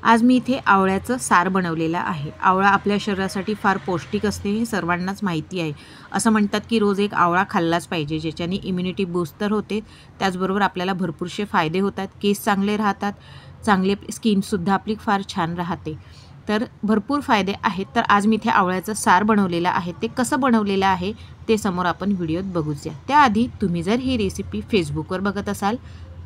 आज मी इथे आवळ्याचं सार बनवलेलं आहे। आवळा आपल्या शरीरासाठी फार पौष्टिक असते हे सर्वांनाच माहिती आहे। असं म्हणतात की रोज एक आवळा खाल्लाच पाहिजे, ज्याच्याने इम्युनिटी बूस्ट तर होते, त्याचबरोबर आपल्याला भरपूरसे फायदे होतात, केस चांगले राहतात, चांगले स्किनसुद्धा आपली फार छान राहते। तर भरपूर फायदे आहेत। तर आज मी इथे आवळ्याचं सार बनवलेलं आहे। ते कसं बनवलेलं आहे ते समोर आपण व्हिडिओत बघूया। त्याआधी तुम्ही जर ही रेसिपी फेसबुकवर बघत असाल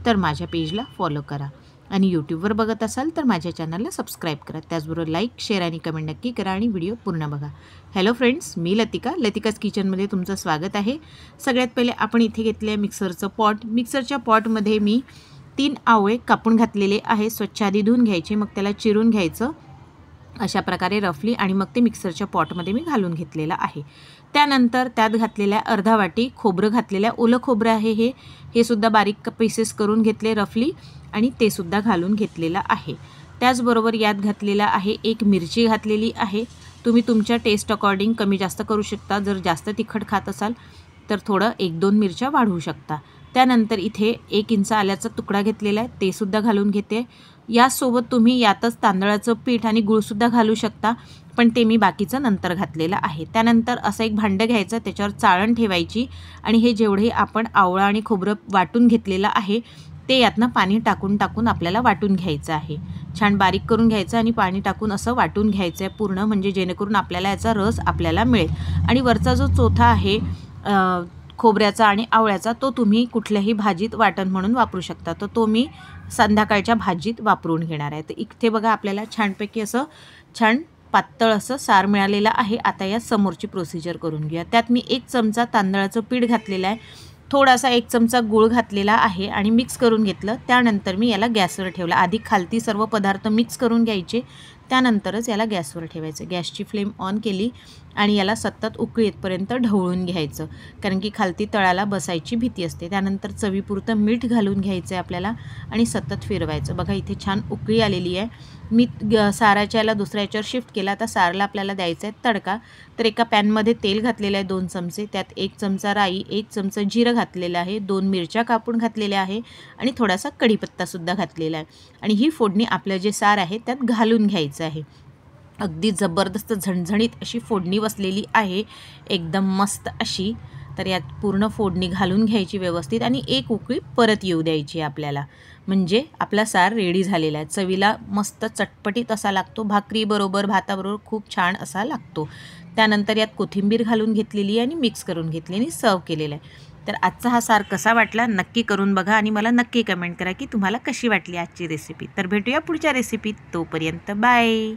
तर माझ्या पेजला फॉलो करा आणि यूट्यूबवर बघत असाल तर माझ्या चॅनलला सबस्क्राईब करा। त्याचबरोबर लाईक, शेअर आणि कमेंट नक्की करा आणि व्हिडिओ पूर्ण बघा। हॅलो फ्रेंड्स, मी लतिका, लतिकाज किचनमध्ये तुमचं स्वागत आहे। सगळ्यात पहिले आपण इथे घेतले मिक्सरचं पॉट। मिक्सरच्या पॉटमध्ये मी 3 आवळे कापून घातलेले आहे। स्वच्छ आधी धुवून घ्यायचे, मग त्याला चिरून घ्यायचं अशा प्रकारे रफली, आणि मग ते मिक्सरच्या पॉटमध्ये मी घालून घेतलेलं आहे। त्यानंतर त्यात घातलेल्या अर्धा वाटी खोबरं घातलेलं, ओलं खोबरं आहे हे सुद्धा बारीक पीसेस करून घेतले रफली, आणि ते सुद्धा घालून घेतलेलं आहे। त्याचबरोबर यात घातलेला आहे एक मिरची घातलेली आहे। तुम्ही तुमच्या टेस्ट अकॉर्डिंग कमी जास्त करू शकता। जर जास्त तिखट खात असाल तर थोडं 1-2 मिरच्या वाढवू शकता। त्यानंतर इथे 1 इंच आल्याचा तुकडा घेतलेला आहे, ते सुद्धा घालून घेते। यासोबत तुम्ही यातच तांदळाचं पीठ आणि गूळसुद्धा घालू शकता, पण ते मी बाकीचं नंतर घातलेलं आहे। त्यानंतर असं एक भांडं घ्यायचं, त्याच्यावर चाळण ठेवायची, आणि हे जेवढे आपण आवळा आणि खोबरं वाटून घेतलेलं आहे ते यातनं पाणी टाकून आपल्याला वाटून घ्यायचं आहे। छान बारीक करून घ्यायचं आणि पाणी टाकून असं वाटून घ्यायचं आहे पूर्ण, म्हणजे जेणेकरून आपल्याला याचा रस आपल्याला मिळेल। आणि वरचा जो चोथा आहे खोबऱ्याचा आणि आवळ्याचा, तो तुम्ही कुठल्याही भाजीत वाटण म्हणून वापरू शकता। तर तो मी संध्याकाळच्या भाजीत वापरून घेणार आहे। तर इथे बघा आपल्याला छानपैकी असं छान पातळ असं सार मिळालेलं आहे। आता या समोरची प्रोसिजर करून घेऊया। त्यात मी 1 चमचा तांदळाचं पीठ घातलेलं आहे, थोडासा 1 चमचा गूळ घातलेला आहे आणि मिक्स करून घेतलं। त्यानंतर मी याला गॅसवर ठेवलं। आधी खालती सर्व पदार्थ मिक्स करून घ्यायचे, त्यानंतरच याला गॅसवर ठेवायचं। गॅसची फ्लेम ऑन केली आणि याला सतत उकळी येतपर्यंत ढवळून घ्यायचं, कारण की खालती तळाला बसायची भीती असते। त्यानंतर चवीपुरतं मीठ घालून घ्यायचं आहे आपल्याला आणि सतत फिरवायचं। बघा इथे छान उकळी आलेली आहे। मी साराच्या याला दुसऱ्या याच्यावर शिफ्ट केला। आता सारला आपल्याला द्यायचा आहे तडका। तर एका पॅनमध्ये तेल घातलेलं आहे 2 चमचे, त्यात 1 चमचा राई, 1 चमचा जिरं घातलेलं आहे, 2 मिरच्या कापून घातलेल्या आहे आणि थोडासा कढीपत्तासुद्धा घातलेला आहे। आणि ही फोडणी आपलं जे सार आहे त्यात घालून घ्यायचं आहे। अगदी जबरदस्त झणझणीत अशी फोडणी बसलेली आहे, एकदम मस्त अशी। तर यात पूर्ण फोडणी घालून घ्यायची व्यवस्थित आणि एक उकळी परत येऊ द्यायची आपल्याला, म्हणजे आपला सार रेडी झालेला आहे। चवीला मस्त चटपटीत असा लागतो, भाकरीबरोबर भाताबरोबर खूप छान असा लागतो। त्यानंतर यात कोथिंबीर घालून घेतलेली आहे आणि मिक्स करून घेतली आणि सर्व केलेला आहे। तर आजचा हा सार कसा वाटला नक्की करून बघा आणि मला नक्की कमेंट करा की तुम्हाला कशी वाटली आजची रेसिपी। तर भेटूया पुढच्या रेसिपीत, तोपर्यंत बाय।